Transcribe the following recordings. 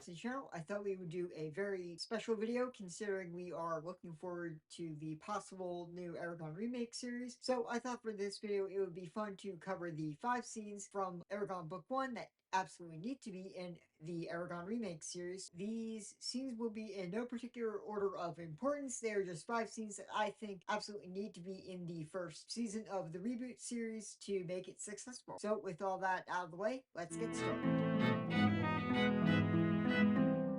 to the channel. I thought we would do a very special video considering we are looking forward to the possible new Eragon remake series. So I thought for this video it would be fun to cover the 5 scenes from Eragon Book 1 that absolutely need to be in the Eragon remake series. These scenes will be in no particular order of importance. They are just 5 scenes that I think absolutely need to be in the first season of the reboot series to make it successful. So with all that out of the way, let's get started.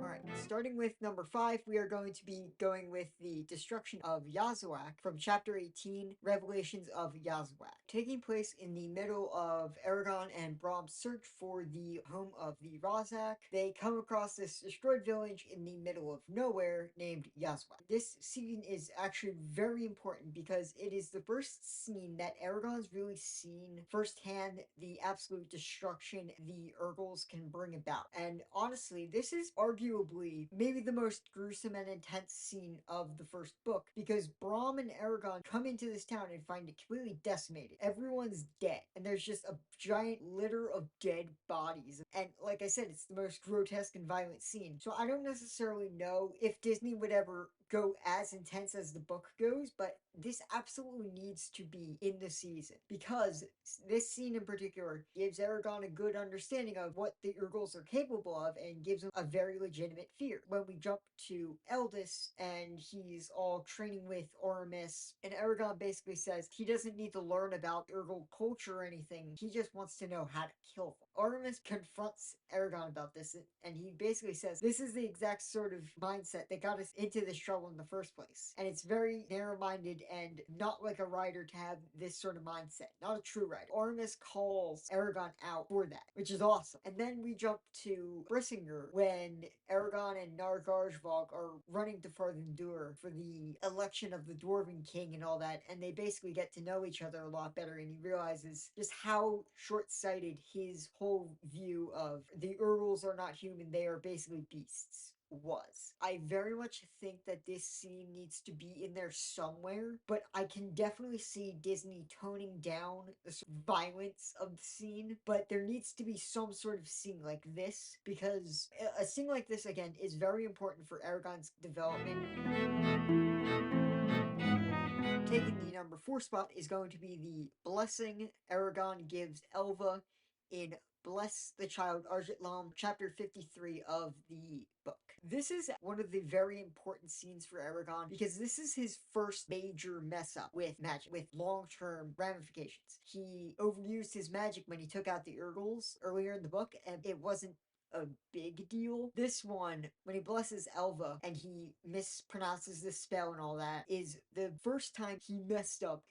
Alright, starting with number 5, we are going to be going with the destruction of Yazuak from Chapter 18, Revelations of Yazuak. Taking place in the middle of Eragon and Brom's search for the home of the Razak, they come across this destroyed village in the middle of nowhere named Yazuak. This scene is actually very important because it is the first scene that Eragon's really seen firsthand the absolute destruction the Urgles can bring about. And honestly, this is arguably maybe the most gruesome and intense scene of the first book, because Brom and Eragon come into this town and find it completely decimated. Everyone's dead, and there's just a giant litter of dead bodies. And like I said, it's the most grotesque and violent scene. So I don't necessarily know if Disney would ever go as intense as the book goes, but this absolutely needs to be in the season, because this scene in particular gives Eragon a good understanding of what the Urgles are capable of and gives him a very legitimate fear. When we jump to Eldest and he's all training with Oramis, and Eragon basically says he doesn't need to learn about Urgle culture or anything, he just wants to know how to kill them. Oramis confronts Eragon about this, and he basically says this is the exact sort of mindset that got us into this trouble in the first place, and it's very narrow-minded and not like a writer to have this sort of mindset, not a true writer. Oramis calls Eragon out for that, which is awesome. And then we jump to Brissinger when Eragon and Nargarjvog are running to Farthendur for the election of the Dwarven King and all that, and they basically get to know each other a lot better, and he realizes just how short-sighted his whole view of the Urgles are not human, they are basically beasts was. I very much think that this scene needs to be in there somewhere, but I can definitely see Disney toning down the violence of the scene, but there needs to be some sort of scene like this, because a scene like this, again, is very important for Eragon's development. Taking the number 4 spot is going to be the blessing Eragon gives Elva in Bless the Child Arjitlam, chapter 53 of the book. This is one of the very important scenes for Eragon, because this is his first major mess up with magic, with long-term ramifications. He overused his magic when he took out the Urgles earlier in the book, and it wasn't a big deal. This one, when he blesses Elva and he mispronounces the spell and all that, is the first time he messed up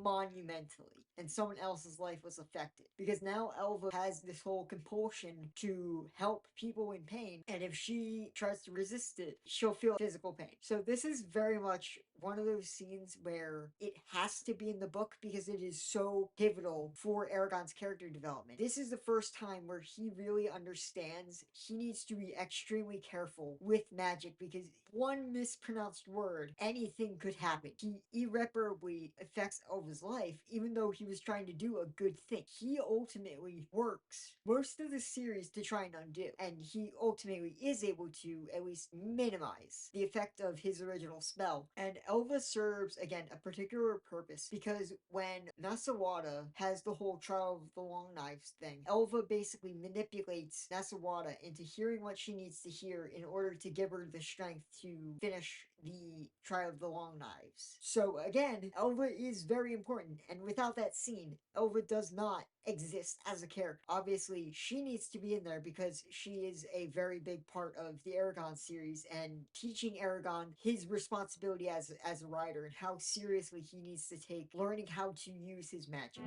monumentally and someone else's life was affected, because now Elva has this whole compulsion to help people in pain, and if she tries to resist it, she'll feel physical pain. So this is very much one of those scenes where it has to be in the book because it is so pivotal for Eragon's character development. This is the first time where he really understands he needs to be extremely careful with magic, because one mispronounced word, anything could happen. He irreparably affects Elva's life, even though he was trying to do a good thing. He ultimately works most of the series to try and undo, and he ultimately is able to at least minimize the effect of his original spell. And Elva serves, again, a particular purpose, because when Nasawada has the whole Trial of the Long Knives thing, Elva basically manipulates Nasawada into hearing what she needs to hear in order to give her the strength to finish the Trial of the Long Knives. So again, Elva is very important, and without that scene, Elva does not exist as a character. Obviously, she needs to be in there because she is a very big part of the Eragon series and teaching Eragon his responsibility as a writer and how seriously he needs to take learning how to use his magic.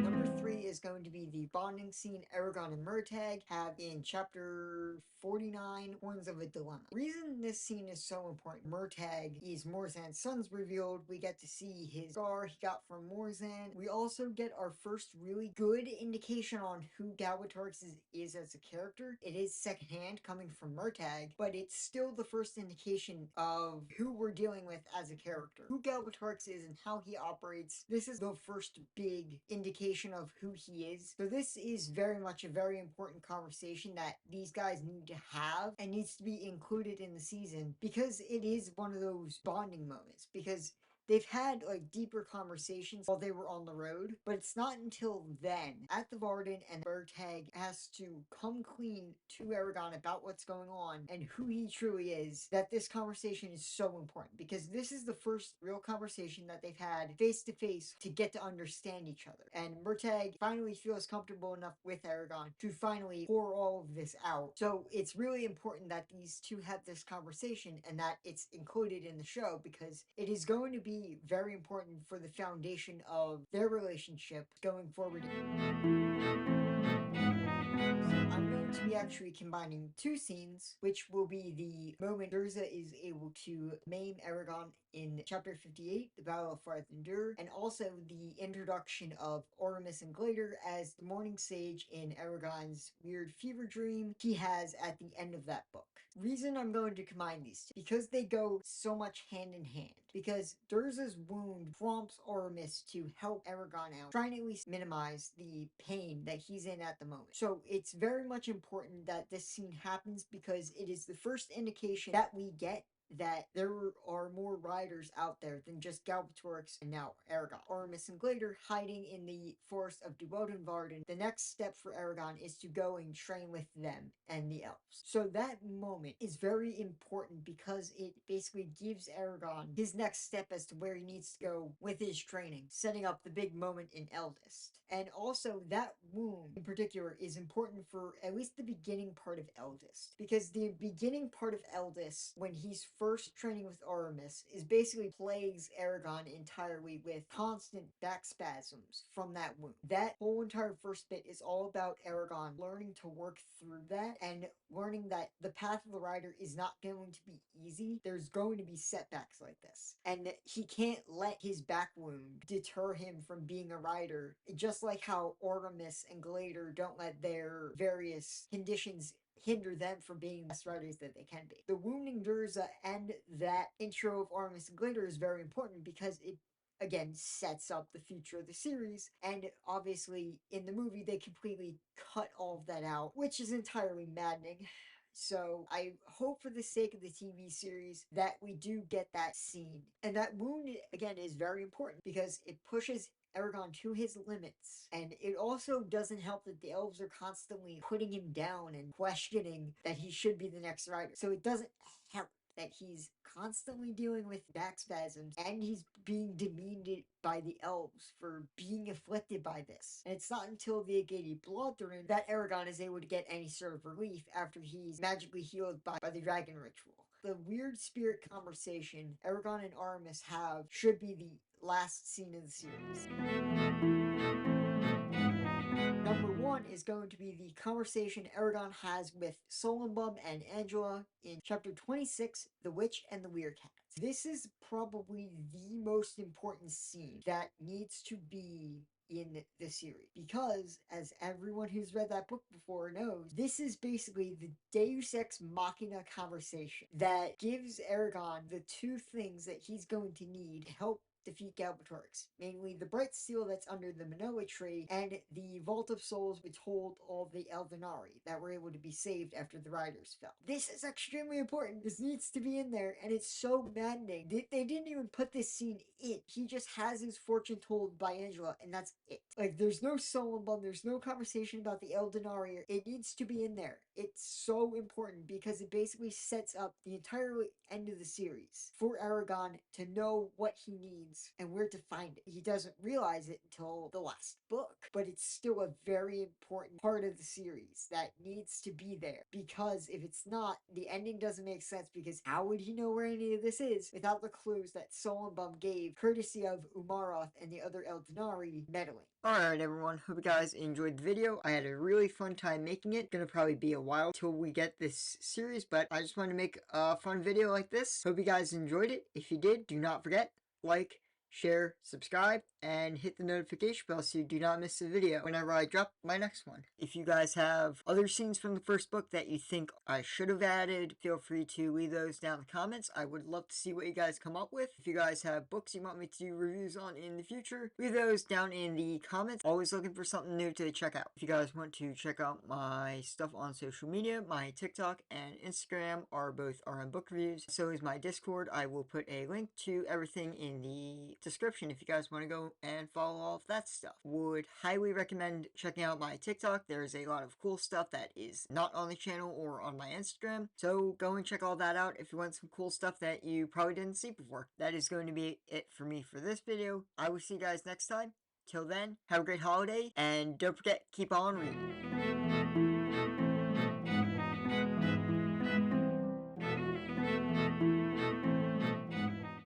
Number 3 is going to be the bonding scene Eragon and Murtagh have in chapter 49, Horns of a Dilemma. The reason this scene is so important, Murtagh is Morzan's son's revealed. We get to see his scar he got from Morzan. We also get our first really good indication on who Galbatorix is as a character. It is secondhand coming from Murtagh, but it's still the first indication of who we're dealing with as a character. Who Galbatorix is and how he operates. This is the first big indication of who he is. So this this is very much a very important conversation that these guys need to have and needs to be included in the season, because it is one of those bonding moments, because they've had like deeper conversations while they were on the road, but it's not until then at the Varden and Bertag has to come clean to Eragon about what's going on and who he truly is that this conversation is so important, because this is the first real conversation that they've had face to face to get to understand each other. And Bertag finally feels comfortable enough with Eragon to finally pour all of this out. So it's really important that these two have this conversation and that it's included in the show, because it is going to be very important for the foundation of their relationship going forward. I'm going to be actually combining two scenes, which will be the moment Durza is able to maim Eragon in chapter 58, the Battle of Farthendur, and also the introduction of Oramus and Glader as the Morning Sage in Eragon's weird fever dream he has at the end of that book. Reason I'm going to combine these two, because they go so much hand in hand. Because Durza's wound prompts Oramus to help Eragon out, trying to at least minimize the pain that he's in at the moment. So it's very much important that this scene happens, because it is the first indication that we get that there are more riders out there than just Galbatorix and now Eragon. Oramus and Glader hiding in the forest of Duodenvarden. The next step for Eragon is to go and train with them and the elves. So that moment is very important, because it basically gives Eragon his next step as to where he needs to go with his training, setting up the big moment in Eldest. And also that wound in particular is important for at least the beginning part of Eldest, because the beginning part of Eldest, when he's first training with Oramus, is basically plagues Eragon entirely with constant back spasms from that wound. That whole entire first bit is all about Eragon learning to work through that and learning that the path of the rider is not going to be easy. There's going to be setbacks like this, and he can't let his back wound deter him from being a rider, just like how Oramus and Glader don't let their various conditions hinder them from being the best riders that they can be. The wounding Durza and that intro of Oramus and Glader is very important, because it again sets up the future of the series, and obviously in the movie they completely cut all of that out, which is entirely maddening. So I hope for the sake of the TV series that we do get that scene. And that wound, again, is very important, because it pushes Eragon to his limits. And it also doesn't help that the elves are constantly putting him down and questioning that he should be the next rider. So it doesn't help that he's constantly dealing with back spasms and he's being demeaned by the elves for being afflicted by this. And it's not until the Agadi Bloodthorn that Eragon is able to get any sort of relief after he's magically healed by the dragon ritual. The weird spirit conversation Eragon and Aramis have should be the last scene of the series. Number one is going to be the conversation Eragon has with Solembum and Angela in chapter 26, The Witch and the Weircats. This is probably the most important scene that needs to be in the series, because as everyone who's read that book before knows, this is basically the Deus Ex Machina conversation that gives Eragon the two things that he's going to need to help defeat Galbatorix, mainly the bright seal that's under the Manoa tree and the Vault of Souls which hold all the Eldenari that were able to be saved after the Riders fell. This is extremely important. This needs to be in there, and it's so maddening. They didn't even put this scene in. He just has his fortune told by Angela, and that's it. Like, there's no Solembum, there's no conversation about the Eldenari. It needs to be in there. It's so important, because it basically sets up the entire end of the series for Eragon to know what he needs and where to find it. He doesn't realize it until the last book, but it's still a very important part of the series that needs to be there, because if it's not, the ending doesn't make sense, because how would he know where any of this is without the clues that Solembum gave, courtesy of Umaroth and the other Eldenari meddling? Alright everyone, hope you guys enjoyed the video. I had a really fun time making it. Gonna probably be a while till we get this series, but I just wanted to make a fun video like this. Hope you guys enjoyed it. If you did, do not forget, like, share, subscribe, and hit the notification bell so you do not miss a video whenever I drop my next one. If you guys have other scenes from the first book that you think I should have added, feel free to leave those down in the comments. I would love to see what you guys come up with. If you guys have books you want me to do reviews on in the future, leave those down in the comments. Always looking for something new to check out. If you guys want to check out my stuff on social media, my TikTok and Instagram are both RM Book Reviews. So is my Discord. I will put a link to everything in the description if you guys want to go and follow all of that stuff. Would highly recommend checking out my TikTok. There's a lot of cool stuff that is not on the channel or on my Instagram. So go and check all that out if you want some cool stuff that you probably didn't see before. That is going to be it for me for this video. I will see you guys next time. Till then, have a great holiday, and don't forget, keep on reading.